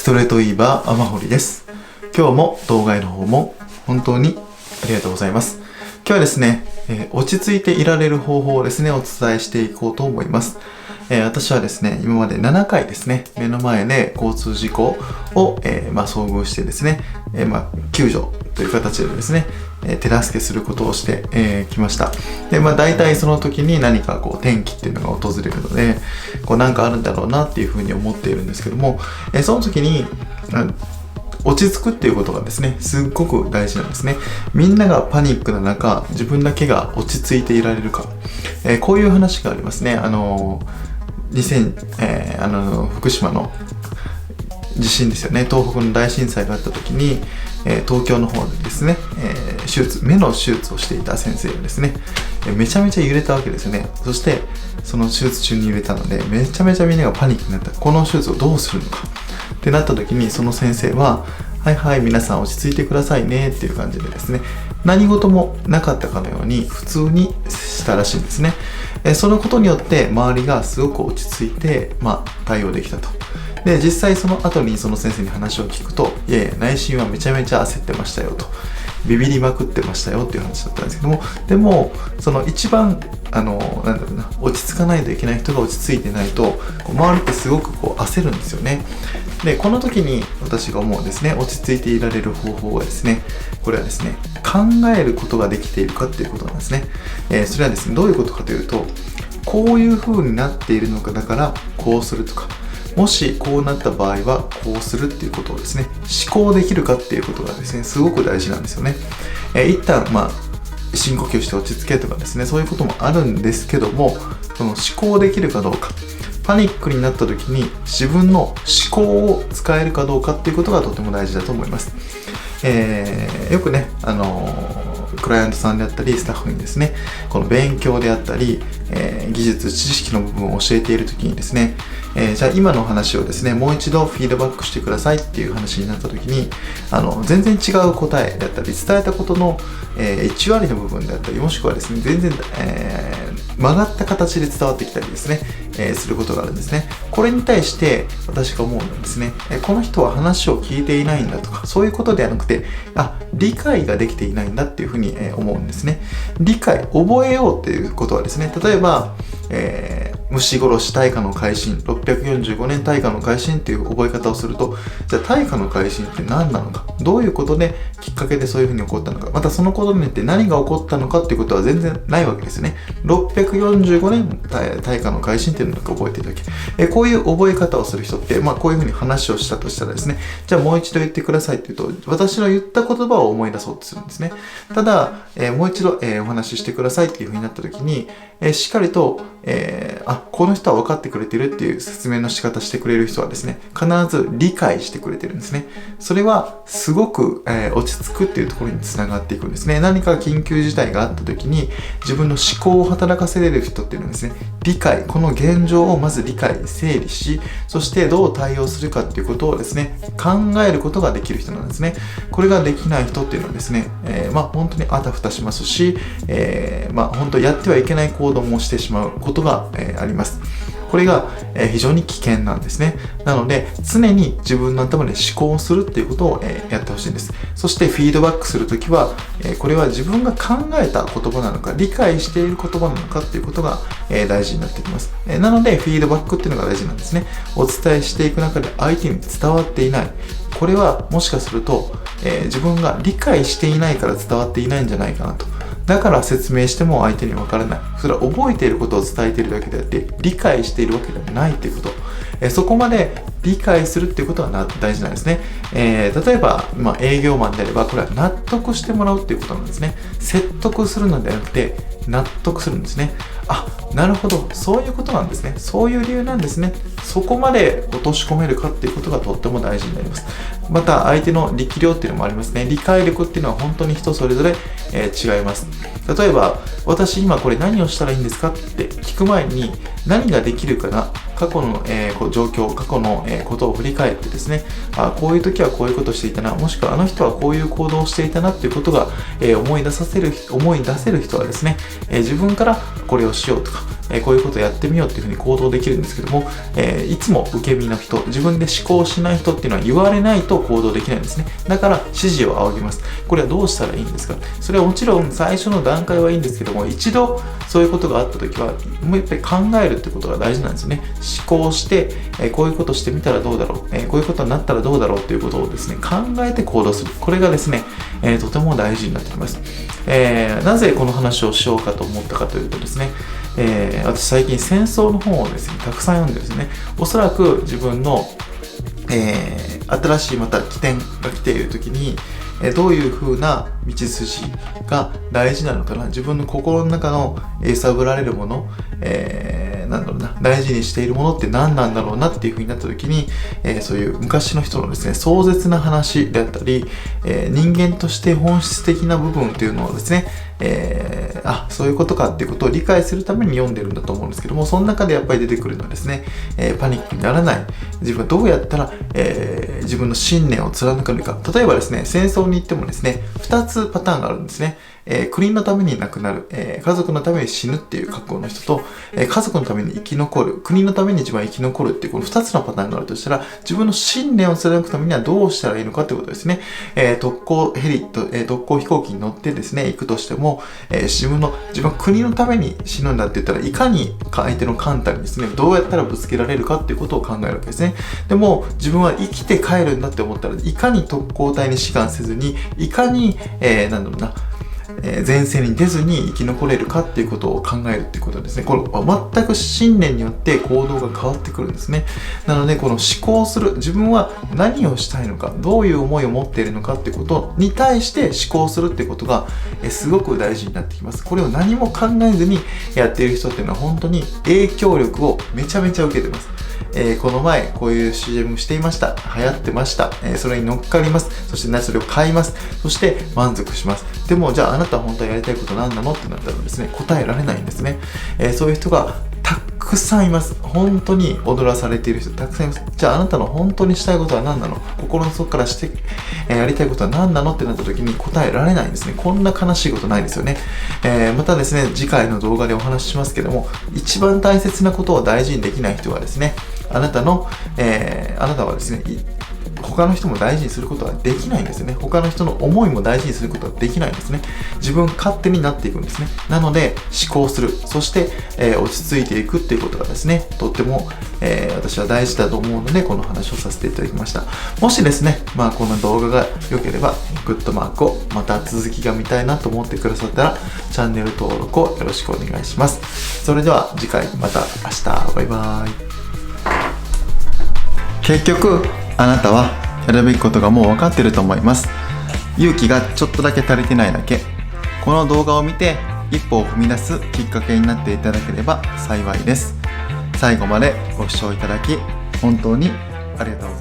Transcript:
ストレートウィーバー天堀です。今日も動画への方も本当にありがとうございます。今日はですね、落ち着いていられる方法をですね、お伝えしていこうと思います。私はですね、今まで7回ですね、目の前で交通事故を、遭遇してですね、救助という形でですね、手助けすることをしてきました。で、大体その時に何か転機っていうのが訪れるので、なんかあるんだろうなっていうふうに思っているんですけども、その時に、落ち着くっていうことがですね、すっごく大事なんですね。みんながパニックな中、自分だけが落ち着いていられるか。こういう話がありますね。福島の地震ですよね。東北の大震災があった時に、東京の方でですね、目の手術をしていた先生がですね、めちゃめちゃ揺れたわけですよね。そしてその手術中に揺れたので、めちゃめちゃみんながパニックになった。この手術をどうするのかってなった時に、その先生ははいはい皆さん落ち着いてくださいねっていう感じでですね、何事もなかったかのように普通にしたらしいんですね。そのことによって周りがすごく落ち着いて、対応できたと。で、実際その後にその先生に話を聞くと、いやいや内心はめちゃめちゃ焦ってましたよと、ビビりまくってましたよっていう話だったんですけども、でもその一番落ち着かないといけない人が落ち着いてないと、周りってすごく焦るんですよね。で、この時に私が思うんですね、落ち着いていられる方法はですね、これはですね、考えることができているかっていうことなんですね。それはですね、どういうことかというと、こういう風になっているのか、だからこうするとか、もしこうなった場合はこうするっていうことをですね、思考できるかっていうことがですね、すごく大事なんですよね。一旦深呼吸して落ち着けとかですね、そういうこともあるんですけども、その思考できるかどうか、パニックになった時に自分の思考を使えるかどうかっていうことがとても大事だと思います。よくね、クライアントさんであったりスタッフにですね、この勉強であったり、技術知識の部分を教えている時にですね、じゃあ今の話をですね、もう一度フィードバックしてくださいっていう話になった時に、全然違う答えであったり、伝えたことの、1割の部分であったり、もしくはですね、全然、曲がった形で伝わってきたりですね、することがあるんですね。これに対して私が思うのはですね、この人は話を聞いていないんだとか、そういうことではなくて、理解ができていないんだっていうふうに思うんですね。理解、覚えようっていうことはですね、例えば、虫殺し大化の改新、645年大化の改新っていう覚え方をすると、じゃあ大化の改新って何なのか、どういうことできっかけでそういうふうに起こったのか、またそのことによって何が起こったのかっていうことは全然ないわけですね。645年大化の改新っていうのだけ覚えているだけ。こういう覚え方をする人って、こういうふうに話をしたとしたらですね、じゃあもう一度言ってくださいって言うと、私の言った言葉を思い出そうとするんですね。ただ、もう一度、お話ししてくださいっていうふうになった時に、しっかりと、この人は分かってくれてるっていう説明の仕方してくれる人はですね、必ず理解してくれてるんですね。それはすごく、落ち着くっていうところにつながっていくんですね。何か緊急事態があった時に自分の思考を働かせれる人っていうのはですね、理解、この現状をまず理解、整理し、そしてどう対応するかっていうことをですね、考えることができる人なんですね。これができない人っていうのはですね、本当にあたふたしますし、本当やってはいけない行動もしてしまうことが、あります。これが、非常に危険なんですね。なので常に自分の頭で思考をするっていうことを、やってほしいんです。そしてフィードバックするときは、これは自分が考えた言葉なのか、理解している言葉なのかっていうことが、大事になってきます。なのでフィードバックっていうのが大事なんですね。お伝えしていく中で相手に伝わっていない。これはもしかすると、自分が理解していないから伝わっていないんじゃないかなと。だから説明しても相手にわからない。それは覚えていることを伝えているだけであって、理解しているわけではないということ。そこまで理解するっていうことは大事なんですね。例えば、営業マンであれば、これは納得してもらうっていうことなんですね。説得するのではなくて、納得するんですね。なるほど、そういうことなんですね。そういう理由なんですね。そこまで落とし込めるかっていうことがとっても大事になります。また相手の力量っていうのもありますね。理解力っていうのは本当に人それぞれ、違います。例えば、私今これ何をしたらいいんですかって聞く前に、何ができるかな、過去の、状況、過去の、ことを振り返ってですね、こういう時はこういうことをしていたな、もしくはあの人はこういう行動をしていたなっていうことが、思い出せる人はですね、自分からこれをしようとか、こういうことをやってみようっていうふうに行動できるんですけども、いつも受け身の人、自分で思考しない人っていうのは言われないと行動できないんですね。だから指示を仰ぎます。これはどうしたらいいんですか？それはもちろん最初の段階はいいんですけども、一度そういうことがあった時はもうやっぱり考えるってことが大事なんですよね。思考して、こういうことしてみたらどうだろう、こういうことになったらどうだろうっていうことをですね、考えて行動する。これがですね、とても大事になってきます。なぜこの話をしようかと思ったかというとですね、私最近戦争の本をですね、たくさん読んでですね、おそらく自分の、新しいまた起点が来ている時に、どういう風な道筋が大事なのかな、自分の心の中の揺さぶられるもの、なんだろうな、大事にしているものって何なんだろうなっていう風になった時に、そういう昔の人のですね、壮絶な話であったり、人間として本質的な部分っていうのをですね、そういうことかっていうことを理解するために読んでるんだと思うんですけども、その中でやっぱり出てくるのはですね、パニックにならない、自分はどうやったら、自分の信念を貫くのか。例えばですね、戦争に行ってもですね、2つパターンがあるんですね。国のために亡くなる、家族のために死ぬっていう覚悟の人と、家族のために生き残る、国のために自分は生き残るっていうこの2つのパターンがあるとしたら、自分の信念を貫くためにはどうしたらいいのかってことですね。特攻飛行機に乗ってですね、行くとしても、自分は国のために死ぬんだって言ったら、いかに相手の艦隊にですね、どうやったらぶつけられるかっていうことを考えるわけですね。でも、自分は生きて帰るんだって思ったら、いかに特攻隊に志願せずに、いかに、前線に出ずに生き残れるかっていうことを考えるっていうことですね。これ全く信念によって行動が変わってくるんですね。なのでこの思考する、自分は何をしたいのか、どういう思いを持っているのかっていうことに対して思考するっていうことがすごく大事になってきます。これを何も考えずにやっている人っていうのは本当に影響力をめちゃめちゃ受けてます。この前こういう CM していました。流行ってました。それに乗っかります。そしてそれを買います。そして満足します。でもじゃああなたは本当はやりたいこと何なのってなったらですね、答えられないんですね。そういう人がたくさんいます。本当に踊らされている人たくさんいます。じゃああなたの本当にしたいことは何なの？心の底からして、やりたいことは何なのってなった時に答えられないんですね。こんな悲しいことないですよね。またですね、次回の動画でお話ししますけども、一番大切なことを大事にできない人はですね、あなたはですね、他の人も大事にすることはできないんですよね。他の人の思いも大事にすることはできないんですね。自分勝手になっていくんですね。なので思考する、そして、落ち着いていくっていうことがですね、とっても、私は大事だと思うのでこの話をさせていただきました。もしですね、この動画が良ければグッドマークを、また続きが見たいなと思ってくださったらチャンネル登録をよろしくお願いします。それでは次回また明日、バイバイ。結局あなたはやるべきことがもう分かっていると思います。勇気がちょっとだけ足りてないだけ。この動画を見て一歩を踏み出すきっかけになっていただければ幸いです。最後までご視聴いただき本当にありがとうございます。